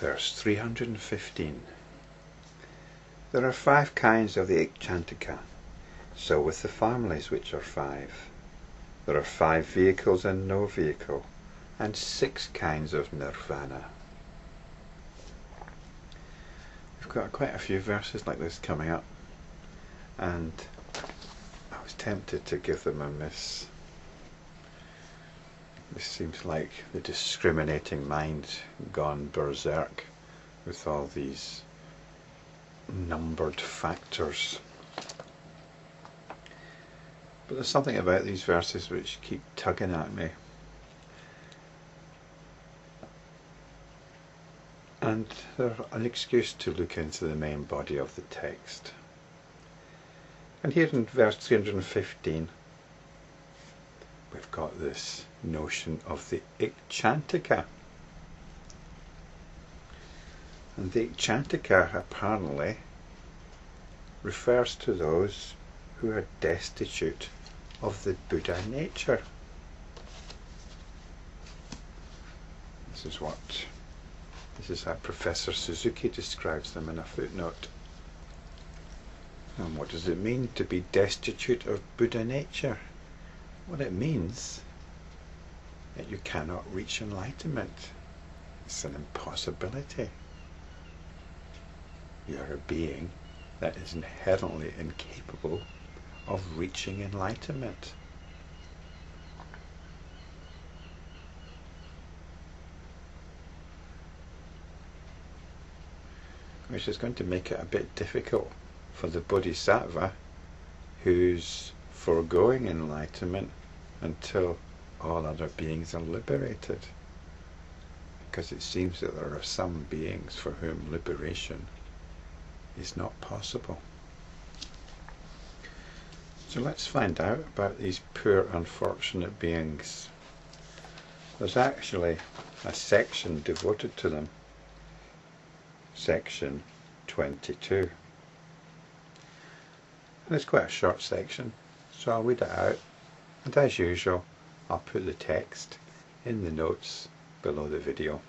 Verse 315. There are 5 kinds of the Icchantika, so with the families, which are 5. There are 5 vehicles and no vehicle, and 6 kinds of Nirvana. We've got quite a few verses like this coming up, and I was tempted to give them a miss. This seems like the discriminating mind gone berserk with all these numbered factors. But there's something about these verses which keep tugging at me. And they're an excuse to look into the main body of the text. And here in verse 315, we've got this notion of the Icchantika. And the Icchantika apparently refers to those who are destitute of the Buddha nature. This is how Professor Suzuki describes them in a footnote. And what does it mean to be destitute of Buddha nature? What it means that you cannot reach enlightenment. It's an impossibility. You're a being that is inherently incapable of reaching enlightenment. Which is going to make it a bit difficult for the Bodhisattva who's foregoing enlightenment until all other beings are liberated. Because it seems that there are some beings for whom liberation is not possible. So let's find out about these poor unfortunate beings. There's actually a section devoted to them. Section 22. And it's quite a short section, so I'll read it out, and as usual I'll put the text in the notes below the video.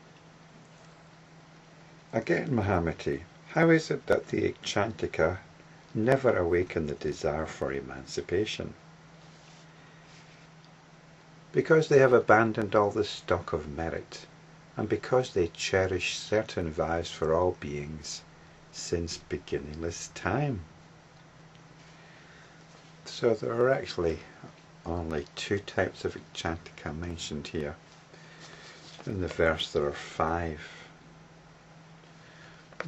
Again, Mahamati, how is it that the Icchantika never awaken the desire for emancipation? Because they have abandoned all the stock of merit, and because they cherish certain vows for all beings since beginningless time. So there are actually only 2 types of Icchantika mentioned here. In the verse there are 5.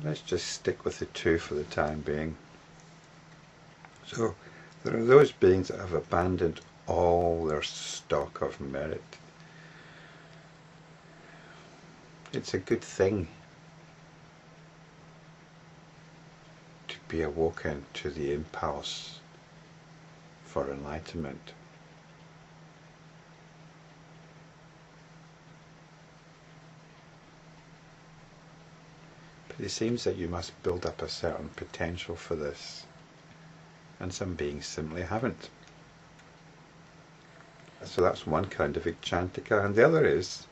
Let's just stick with the 2 for the time being. So there are those beings that have abandoned all their stock of merit. It's a good thing to be awoken to the impulse for enlightenment. But it seems that you must build up a certain potential for this, and some beings simply haven't. So that's one kind of Icchantika, and the other is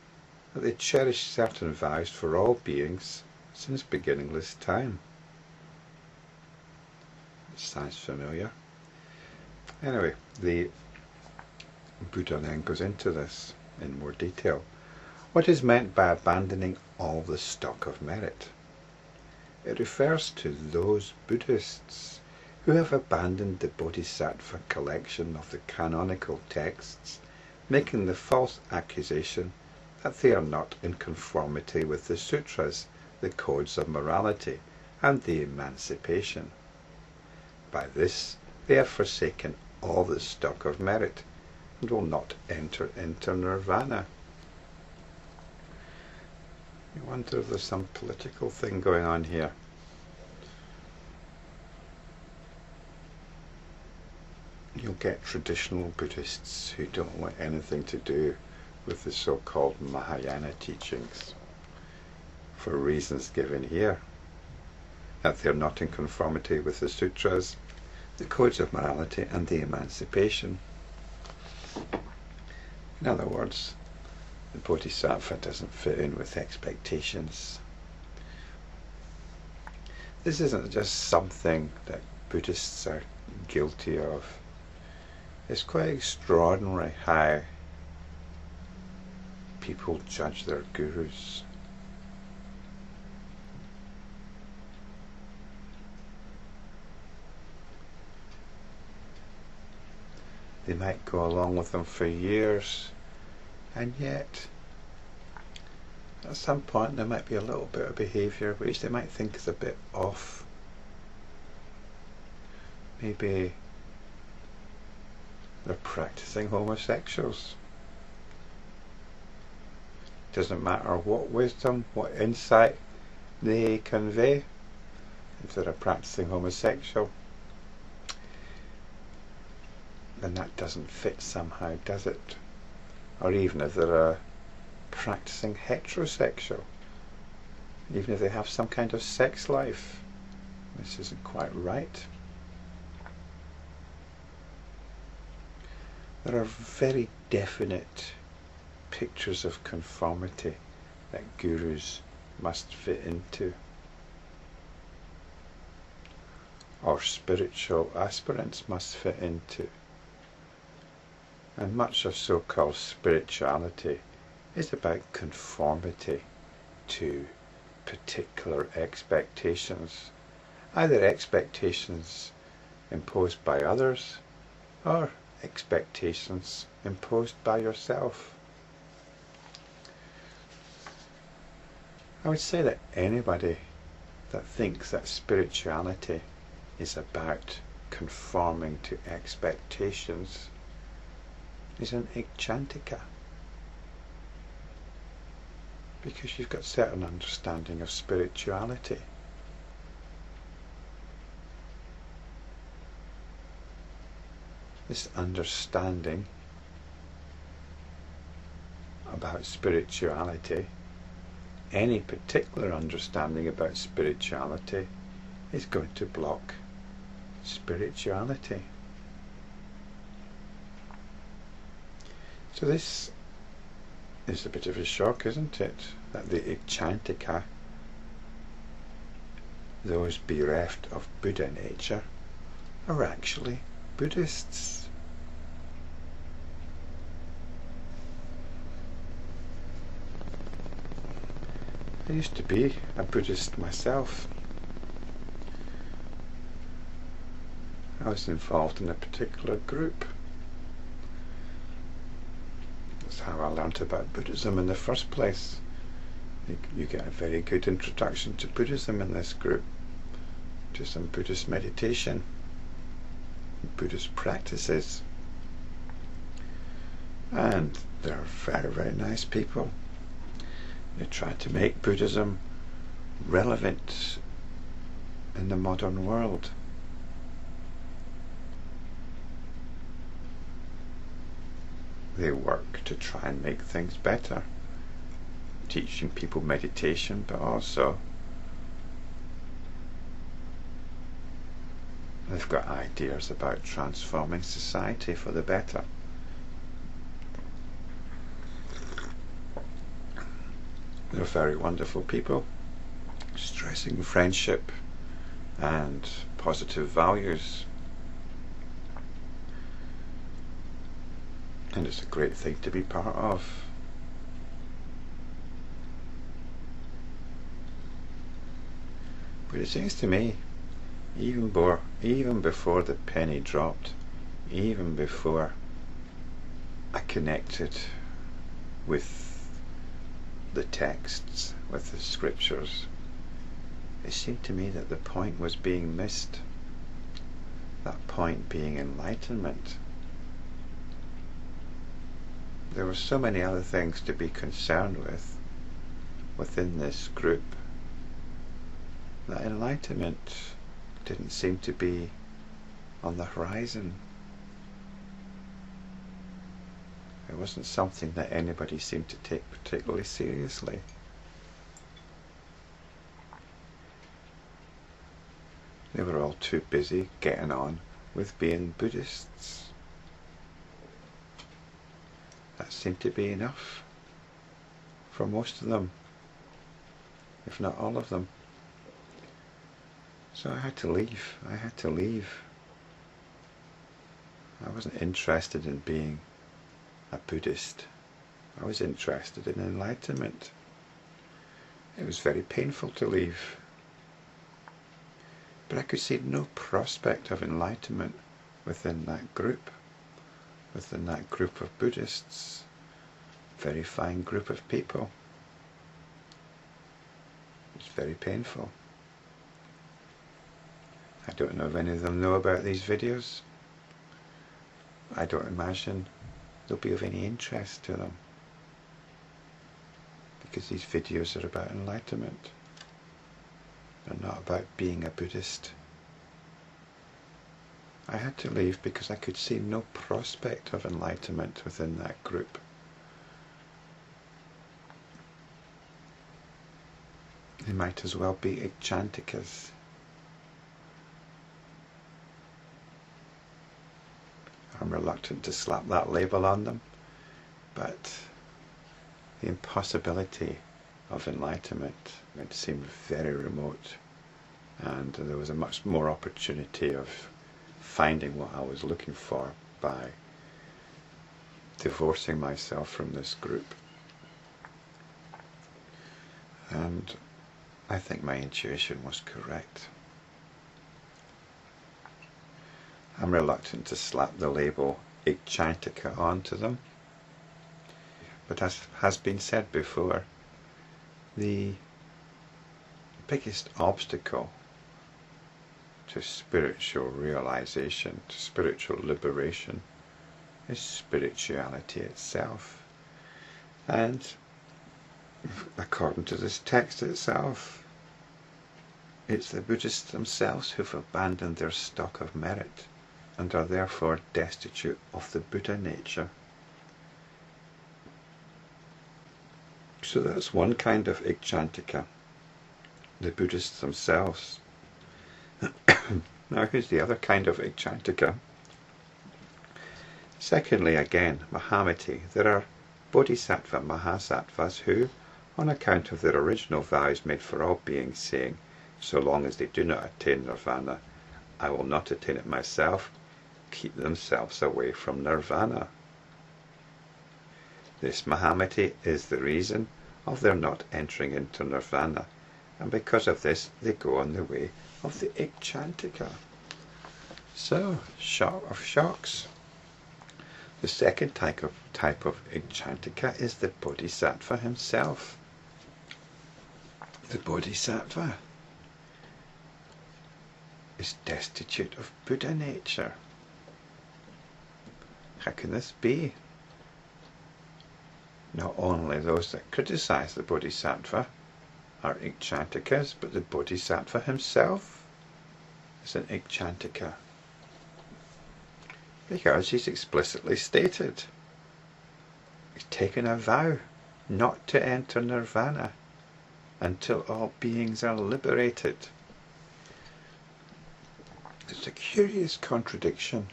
that they cherish certain vows for all beings since beginningless time. It sounds familiar. Anyway, the Buddha then goes into this in more detail. What is meant by abandoning all the stock of merit? It refers to those Buddhists who have abandoned the Bodhisattva collection of the canonical texts, making the false accusation that they are not in conformity with the sutras, the codes of morality, and the emancipation. By this they have forsaken all the stock of merit, and will not enter into Nirvana. You wonder if there's some political thing going on here. You'll get traditional Buddhists who don't want anything to do with the so-called Mahayana teachings, for reasons given here, that they're not in conformity with the sutras, the codes of morality, and the emancipation. In other words, the Bodhisattva doesn't fit in with expectations. this isn't just something that Buddhists are guilty of. It's quite extraordinary how people judge their gurus. They might go along with them for years, and yet at some point there might be a little bit of behaviour which they might think is a bit off. Maybe they're practicing homosexuals. Doesn't matter what wisdom, what insight they convey, if they're a practicing homosexual, then that doesn't fit somehow, does it? Or even if they're a practicing heterosexual, even if they have some kind of sex life, this isn't quite right. There are very definite pictures of conformity that gurus must fit into, or spiritual aspirants must fit into. And much of so-called spirituality is about conformity to particular expectations, either expectations imposed by others or expectations imposed by yourself. I would say that anybody that thinks that spirituality is about conforming to expectations is an Icchantika, because you've got certain understanding of spirituality. This understanding about spirituality, any particular understanding about spirituality, is going to block spirituality. So this is a bit of a shock, isn't it? That the Icchantika, those bereft of Buddha nature, are actually Buddhists. I used to be a Buddhist myself. I was involved in a particular group. That's how I learnt about Buddhism in the first place. You get a very good introduction to Buddhism in this group, to some Buddhist meditation, Buddhist practices. And they're very, very nice people. They try to make Buddhism relevant in the modern world. They work to try and make things better, teaching people meditation, but also they've got ideas about transforming society for the better. They're very wonderful people, stressing friendship and positive values. And it's a great thing to be part of. But it seems to me, even before the penny dropped, even before I connected with the texts, with the scriptures, it seemed to me that the point was being missed. That point being enlightenment. There were so many other things to be concerned with within this group that enlightenment didn't seem to be on the horizon. It wasn't something that anybody seemed to take particularly seriously. They were all too busy getting on with being Buddhists. That seemed to be enough for most of them, if not all of them. So I had to leave. I had to leave. I wasn't interested in being a Buddhist. I was interested in enlightenment. It was very painful to leave. But I could see no prospect of enlightenment within that group of Buddhists, very fine group of people. It's very painful. I don't know if any of them know about these videos. I don't imagine they'll be of any interest to them, because these videos are about enlightenment. They're not about being a Buddhist. I had to leave because I could see no prospect of enlightenment within that group. They might as well be Icchantikas. I'm reluctant to slap that label on them, but the impossibility of enlightenment seemed very remote, and there was a much more opportunity of finding what I was looking for by divorcing myself from this group. And I think my intuition was correct. I'm reluctant to slap the label Icchantika onto them, but as has been said before, the biggest obstacle to spiritual realization, to spiritual liberation, is spirituality itself. And according to this text itself, it's the Buddhists themselves who've abandoned their stock of merit and are therefore destitute of the Buddha nature. So that's one kind of Icchantika, the Buddhists themselves. Now here's the other kind of Icchantika. Secondly, again, Mahamati. There are Bodhisattva-Mahasattvas who, on account of their original vows made for all beings, saying, so long as they do not attain Nirvana, I will not attain it myself, keep themselves away from Nirvana. This Mahamati is the reason of their not entering into Nirvana, and because of this they go on the way of the Icchantika. So, shock of shocks. The second type of Icchantika is the Bodhisattva himself. The Bodhisattva is destitute of Buddha nature. How can this be? Not only those that criticize the Bodhisattva are Icchantikas, but the Bodhisattva himself is an Icchantika, because he's explicitly stated he's taken a vow not to enter Nirvana until all beings are liberated. There's a curious contradiction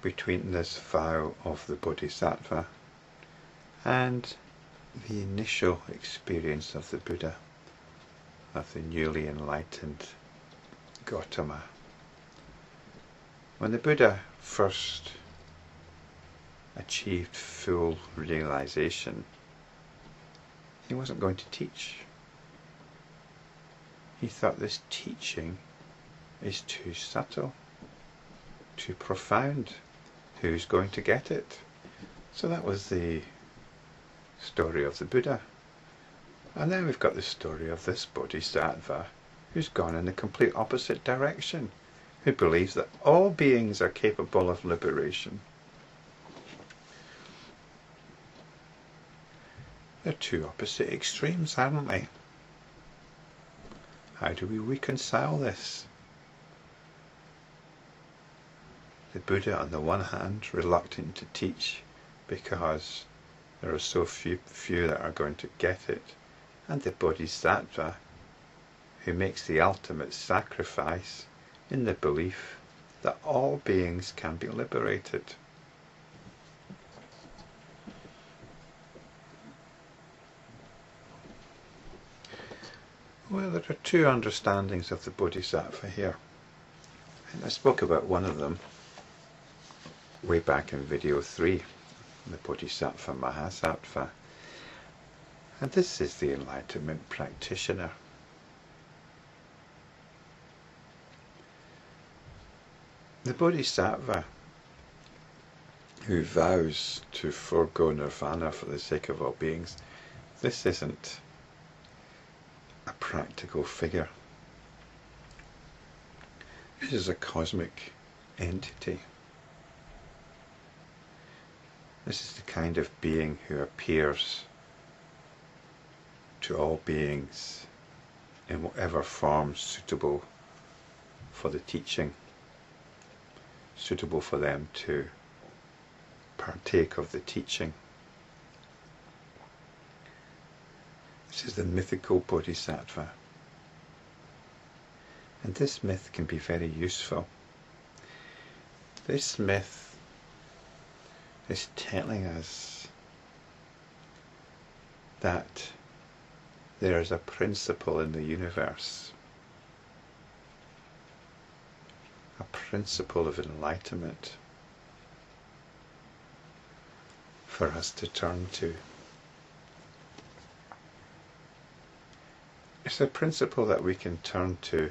between this vow of the Bodhisattva and the initial experience of the Buddha, of the newly enlightened Gautama. When the Buddha first achieved full realization, he wasn't going to teach. He thought this teaching is too subtle, too profound. Who's going to get it? So that was the story of the Buddha. And then we've got the story of this Bodhisattva who's gone in the complete opposite direction, who believes that all beings are capable of liberation. They're two opposite extremes, aren't they? How do we reconcile this? The Buddha, on the one hand, reluctant to teach because there are so few that are going to get it, and the Bodhisattva, who makes the ultimate sacrifice in the belief that all beings can be liberated. Well, there are two understandings of the Bodhisattva here. And I spoke about one of them way back in video 3, the Bodhisattva-Mahasattva. And this is the enlightenment practitioner. The Bodhisattva who vows to forego nirvana for the sake of all beings, this isn't a practical figure. This is a cosmic entity. This is the kind of being who appears to all beings in whatever form suitable for the teaching, suitable for them to partake of the teaching. This is the mythical Bodhisattva. And this myth can be very useful. This myth is telling us that there is a principle in the universe, a principle of enlightenment for us to turn to. It's a principle that we can turn to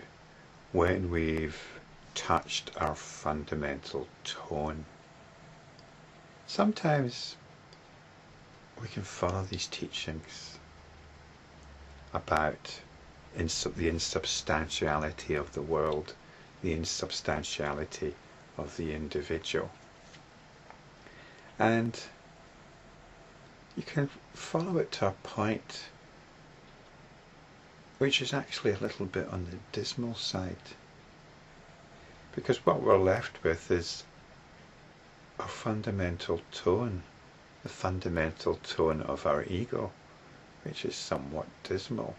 when we've touched our fundamental tone. Sometimes we can follow these teachings about the insubstantiality of the world, the insubstantiality of the individual. And you can follow it to a point which is actually a little bit on the dismal side. Because what we're left with is our fundamental tone, the fundamental tone of our ego, which is somewhat dismal.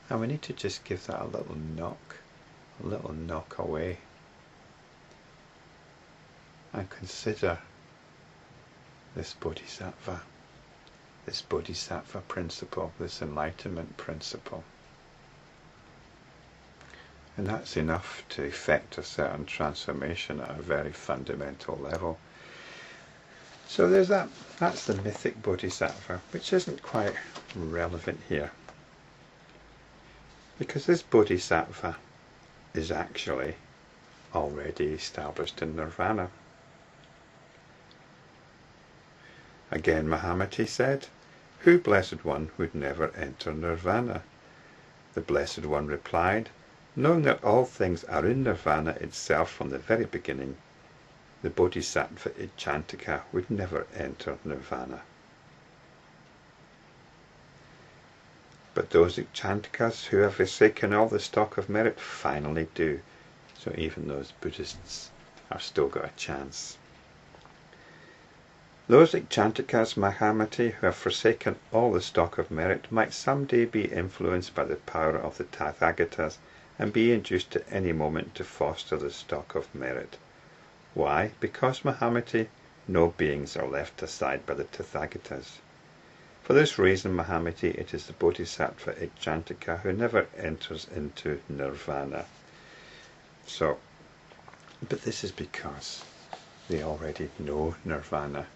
And we need to just give that a little knock away, and consider this bodhisattva principle, this enlightenment principle. And that's enough to effect a certain transformation at a very fundamental level. So there's that's the mythic bodhisattva, which isn't quite relevant here. Because this bodhisattva is actually already established in nirvana. Again, Mahamati said, "Who, Blessed One, would never enter nirvana?" The Blessed One replied, "Knowing that all things are in nirvana itself from the very beginning, the Bodhisattva Icchantika would never enter nirvana. But those Icchantikas who have forsaken all the stock of merit finally do." So even those Buddhists have still got a chance. Those Icchantikas, Mahamati, who have forsaken all the stock of merit might someday be influenced by the power of the Tathagatas and be induced at any moment to foster the stock of merit. Why? Because, Mahamati, no beings are left aside by the Tathagatas. For this reason, Mahamati, it is the Bodhisattva Icchantika who never enters into nirvana. So, but this is because they already know nirvana.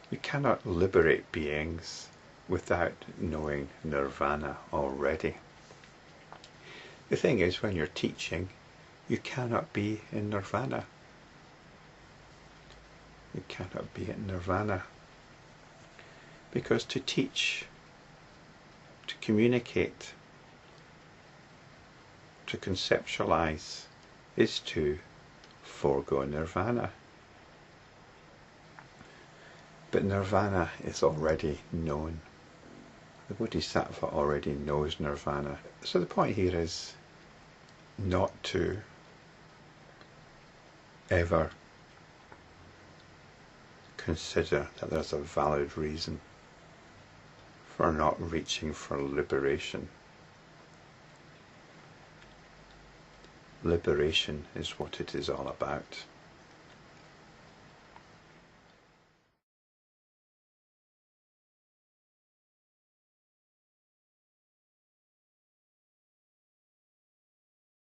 You cannot liberate beings without knowing nirvana already. The thing is, when you're teaching, you cannot be in nirvana. You cannot be in nirvana. Because to teach, to communicate, to conceptualize, is to forego nirvana. But nirvana is already known. The Bodhisattva already knows nirvana. So the point here is not to ever consider that there's a valid reason for not reaching for liberation. Liberation is what it is all about.